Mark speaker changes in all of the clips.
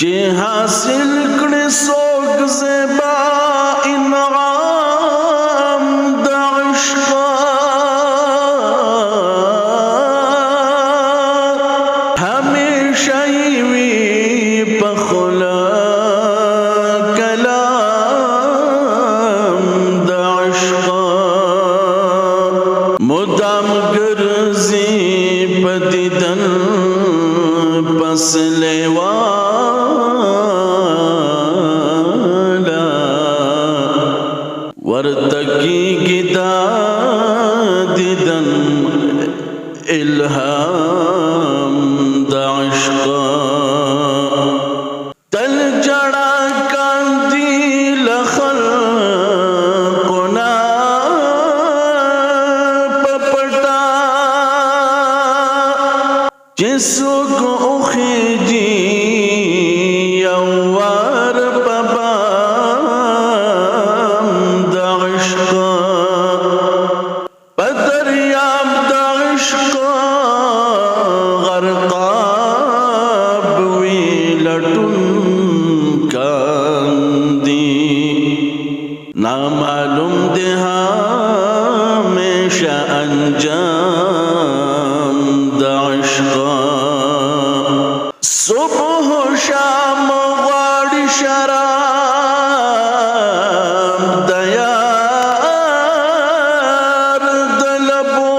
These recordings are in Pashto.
Speaker 1: چې حاصل کړي څوک زیبا انعام د عشق همیشه وي په خوله کلام د عشق مدام ګرځي په دیدن پس لیوالا ورتکیږي دا دیدن الهام د عشق تل جڑا کاندي لخلقنا پپټا چې څوک اوخیږي یو وار په بام د عشق په دریاب د عشق غرقاب وي لټونکاندي نامعلوم دی همیشه انجام د عشق صبح شام غواړي شراب د یار د لبو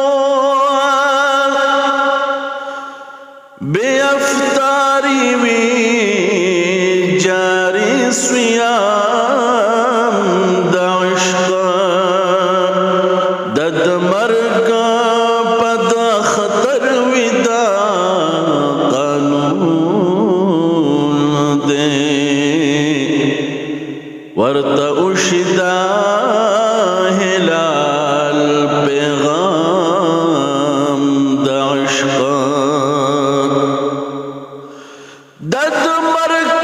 Speaker 1: بے افطاری وی جاری صیام د عشق د مرګ په د خطر وی دا قانون دی ورته اوشدا هلال پیغام د عشق د مرګ